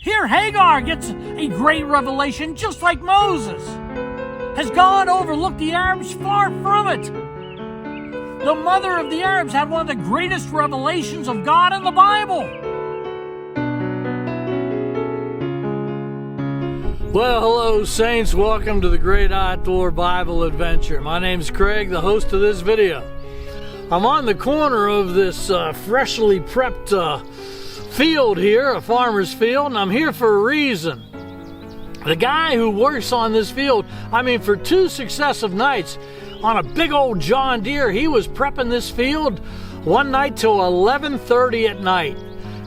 Here Hagar gets a great revelation just like Moses. Has God overlooked the Arabs? Far from it. The mother of the Arabs had one of the greatest revelations of God in the Bible. Well, hello saints. Welcome to the Great Outdoor Bible Adventure. My name's Craig, the host of this video. I'm on the corner of this freshly prepped field here, a farmer's field, and I'm here for a reason. The guy who works on this field, for 2 successive nights on a big old John Deere, he was prepping this field one night till 11:30 at night.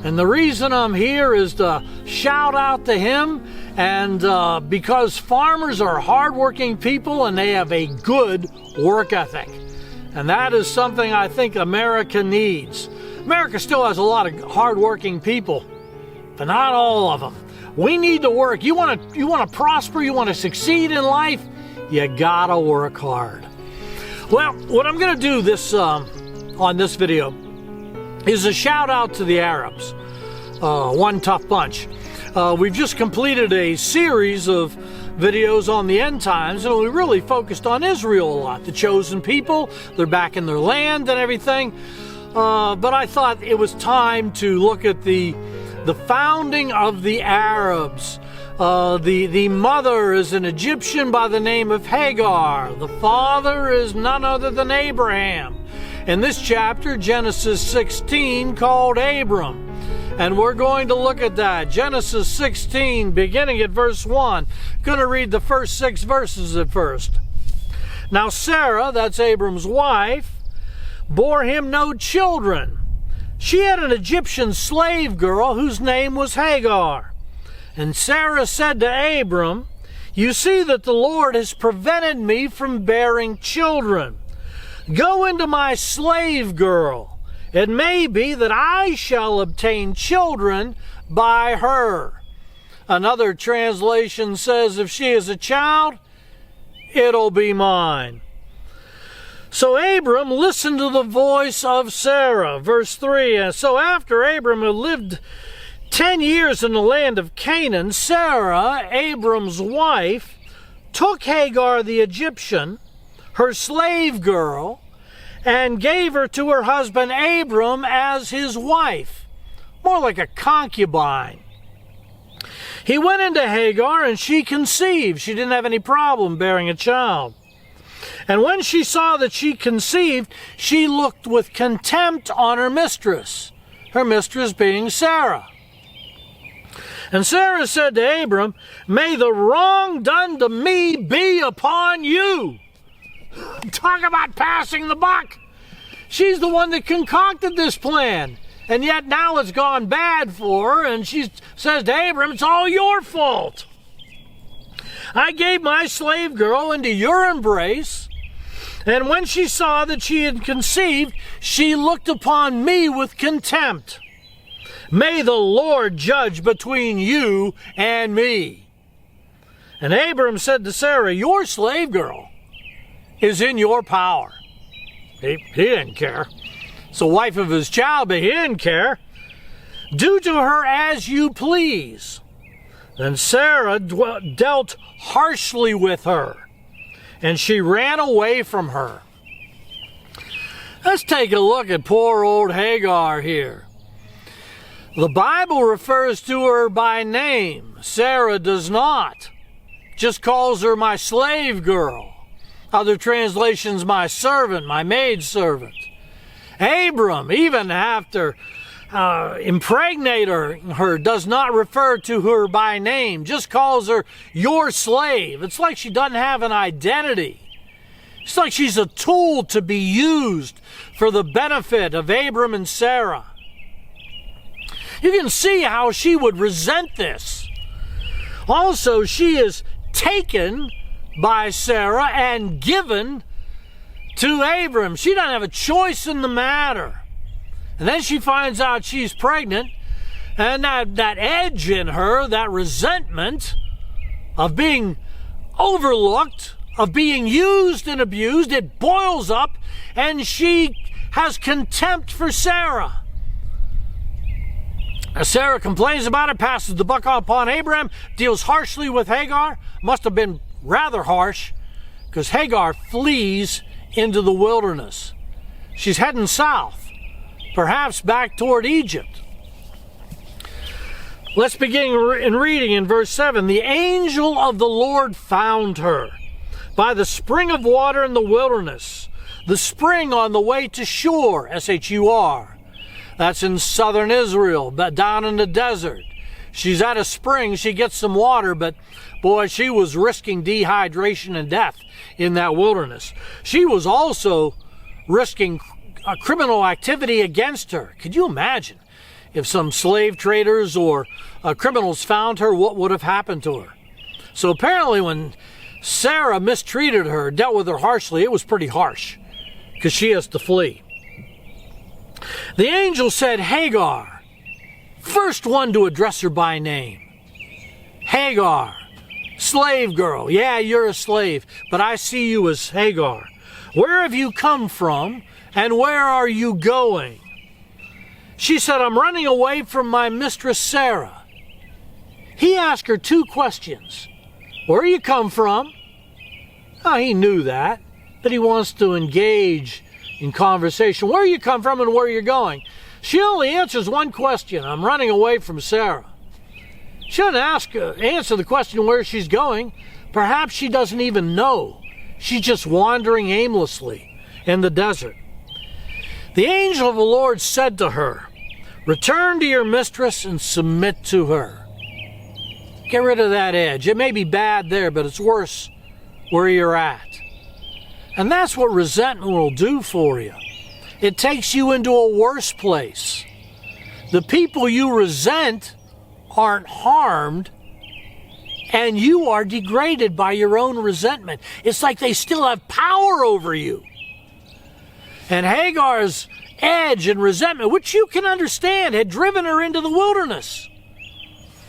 And the reason I'm here is to shout out to him, and because farmers are hardworking people and they have a good work ethic. And that is something I think America needs. America still has a lot of hardworking people, but not all of them. We need to work. You want to prosper, you want to succeed in life, you gotta work hard. Well, what I'm going to do this on this video is a shout out to the Arabs. One tough bunch. We've just completed a series of videos on the end times, and we really focused on Israel a lot, the chosen people. They're back in their land and everything. But I thought it was time to look at the founding of the Arabs. The mother is an Egyptian by the name of Hagar. The father is none other than Abraham. In this chapter, Genesis 16, called Abram. And we're going to look at that. Genesis 16, beginning at verse 1. Going to read the first 6 verses at first. Now Sarah, that's Abram's wife, bore him no children. She had an Egyptian slave girl whose name was Hagar. And Sarah said to Abram, "You see that the Lord has prevented me from bearing children. Go into my slave girl. It may be that I shall obtain children by her." Another translation says, "If she is a child, it'll be mine." So Abram listened to the voice of Sarah. Verse 3, so after Abram had lived 10 years in the land of Canaan, Sarah, Abram's wife, took Hagar the Egyptian, her slave girl, and gave her to her husband Abram as his wife, more like a concubine. He went into Hagar and she conceived. She didn't have any problem bearing a child. And when she saw that she conceived, she looked with contempt on her mistress being Sarah. And Sarah said to Abram, "May the wrong done to me be upon you." Talk about passing the buck. She's the one that concocted this plan. And yet now it's gone bad for her, and she says to Abram, "It's all your fault. I gave my slave girl into your embrace, and when she saw that she had conceived, she looked upon me with contempt. May the Lord judge between you and me." And Abram said to Sarah, "Your slave girl is in your power." He didn't care. It's the wife of his child, but he didn't care. "Do to her as you please." Then Sarah dealt harshly with her, and she ran away from her. Let's take a look at poor old Hagar here. The Bible refers to her by name. Sarah does not. Just calls her my slave girl. Other translations, my servant, my maidservant. Abram, even after impregnating her, does not refer to her by name. Just calls her your slave. It's like she doesn't have an identity. It's like she's a tool to be used for the benefit of Abram and Sarah. You can see how she would resent this. Also, she is taken by Sarah and given to Abram. She doesn't have a choice in the matter. And then she finds out she's pregnant, and that edge in her, that resentment of being overlooked, of being used and abused, it boils up, and she has contempt for Sarah. As Sarah complains about it, passes the buck upon Abraham, deals harshly with Hagar. Must have been rather harsh, because Hagar flees into the wilderness. She's heading south, perhaps back toward Egypt. Let's begin in reading in verse 7. The angel of the Lord found her by the spring of water in the wilderness, the spring on the way to Shur, S-H-U-R. That's in southern Israel, but down in the desert. She's at a spring, she gets some water, but boy, she was risking dehydration and death in that wilderness. She was also risking criminal activity against her. Could you imagine if some slave traders or criminals found her, what would have happened to her? So apparently when Sarah mistreated her, dealt with her harshly, it was pretty harsh, because she has to flee. The angel said, Hagar, first one to address her by name. Hagar, slave girl. Yeah, you're a slave, but I see you as Hagar. Where have you come from, and where are you going? She said, I'm running away from my mistress Sarah. He asked her two questions. Where you come from? Oh, he knew that, but he wants to engage in conversation. Where you come from and where you're going? She only answers one question. I'm running away from Sarah. She doesn't answer the question where she's going. Perhaps she doesn't even know. She's just wandering aimlessly in the desert. The angel of the Lord said to her, return to your mistress and submit to her. Get rid of that edge. It may be bad there, but it's worse where you're at. And that's what resentment will do for you. It takes you into a worse place. The people you resent aren't harmed, and you are degraded by your own resentment. It's like they still have power over you. And Hagar's edge and resentment, which you can understand, had driven her into the wilderness.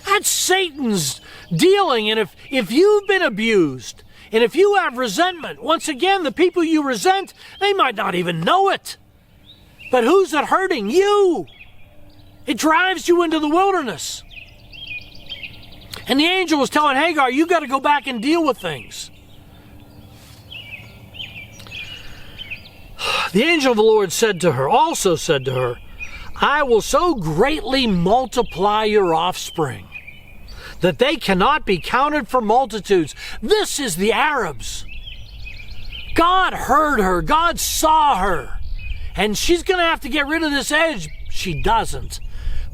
That's Satan's dealing. And if you've been abused, and if you have resentment, once again, the people you resent, they might not even know it. But who's it hurting? You. It drives you into the wilderness. And the angel was telling Hagar, you got to go back and deal with things. The angel of the Lord also said to her, I will so greatly multiply your offspring that they cannot be counted for multitudes. This is the Arabs. God heard her. God saw her. And she's going to have to get rid of this edge. She doesn't.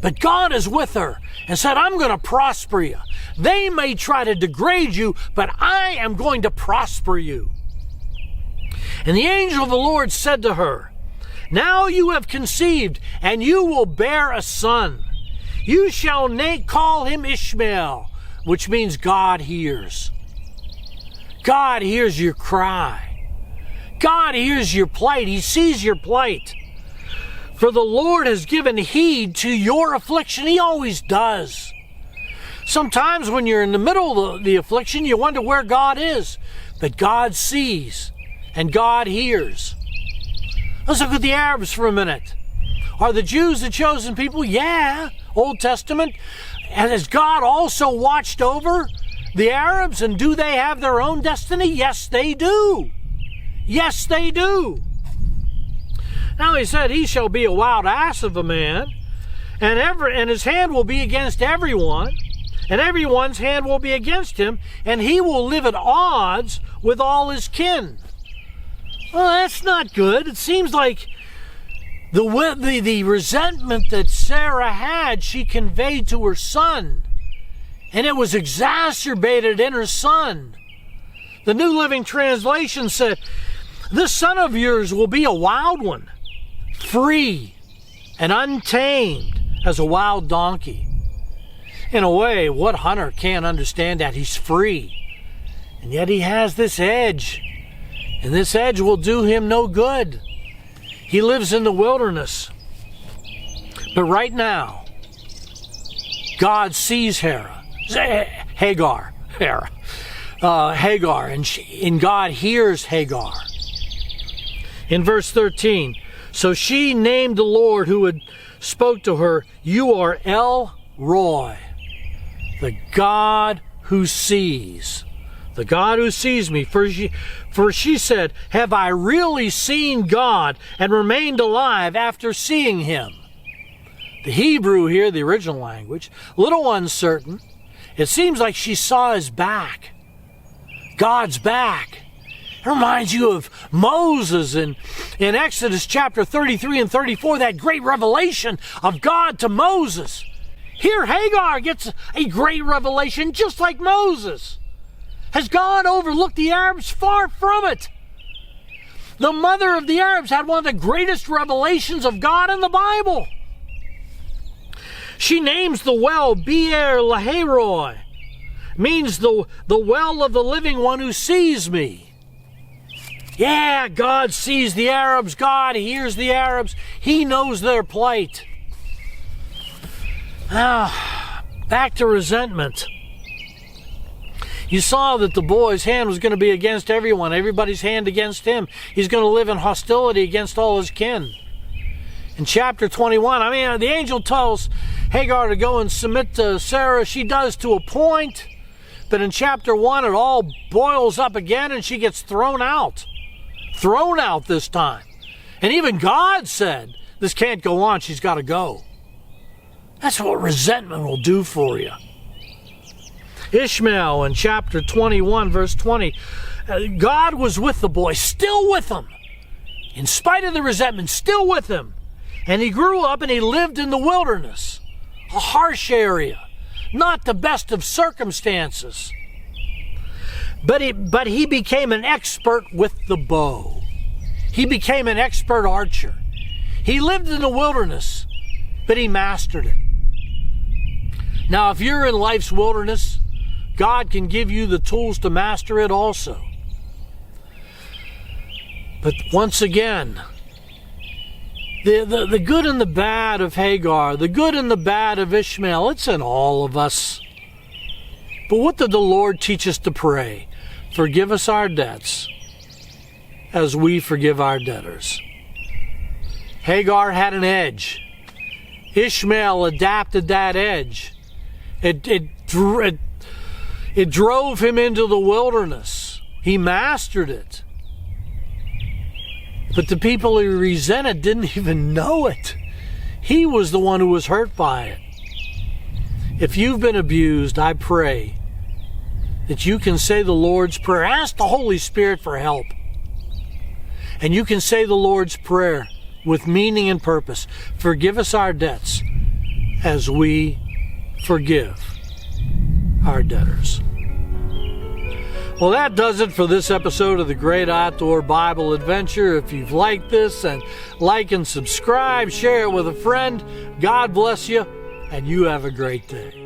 But God is with her and said, I'm going to prosper you. They may try to degrade you, but I am going to prosper you. And the angel of the Lord said to her, now you have conceived, and you will bear a son. You shall call him Ishmael, which means God hears. God hears your cry. God hears your plight. He sees your plight. For the Lord has given heed to your affliction. He always does. Sometimes when you're in the middle of the affliction, you wonder where God is. But God sees and God hears. Let's look at the Arabs for a minute. Are the Jews the chosen people? Yeah. Old Testament. And has God also watched over the Arabs? And do they have their own destiny? Yes, they do. Yes, they do. Now he said, he shall be a wild ass of a man, and his hand will be against everyone, and everyone's hand will be against him, and he will live at odds with all his kin. Well, that's not good. It seems like the resentment that Sarah had, she conveyed to her son, and it was exacerbated in her son. The New Living Translation said, this son of yours will be a wild one, free and untamed as a wild donkey. In a way, what hunter can't understand that? He's free, and yet he has this edge, and this edge will do him no good. He lives in the wilderness. But right now, God sees Hagar, and God hears Hagar. In verse 13, so she named the Lord who had spoke to her, "You are El Roy, the God who sees." The God who sees me. For she said, "Have I really seen God and remained alive after seeing him?" The Hebrew here, the original language, a little uncertain. It seems like she saw his back. God's back. It reminds you of Moses in Exodus chapter 33 and 34, that great revelation of God to Moses. Here Hagar gets a great revelation just like Moses. Has God overlooked the Arabs? Far from it. The mother of the Arabs had one of the greatest revelations of God in the Bible. She names the well Be'er Lahairoi, means the well of the living one who sees me. Yeah, God sees the Arabs. God hears the Arabs. He knows their plight. Now, back to resentment. You saw that the boy's hand was going to be against everyone, everybody's hand against him. He's going to live in hostility against all his kin. In chapter 21, the angel tells Hagar to go and submit to Sarah. She does to a point, but in chapter 1, it all boils up again and she gets thrown out. Thrown out this time. And even God said, this can't go on, she's got to go. That's what resentment will do for you. Ishmael in chapter 21, verse 20, God was with the boy, still with him. In spite of the resentment, still with him. And he grew up and he lived in the wilderness, a harsh area, not the best of circumstances. But he became an expert with the bow. He became an expert archer. He lived in the wilderness, but he mastered it. Now, if you're in life's wilderness, God can give you the tools to master it also. But once again, the good and the bad of Hagar, the good and the bad of Ishmael, it's in all of us. But what did the Lord teach us to pray? Forgive us our debts as we forgive our debtors. Hagar had an edge. Ishmael adapted that edge. It drove him into the wilderness. He mastered it. But the people he resented didn't even know it. He was the one who was hurt by it. If you've been abused, I pray that you can say the Lord's Prayer. Ask the Holy Spirit for help. And you can say the Lord's Prayer with meaning and purpose. Forgive us our debts as we forgive our debtors. Well, that does it for this episode of the Great Outdoor Bible Adventure. If you've liked this, and like and subscribe, share it with a friend. God bless you, and you have a great day.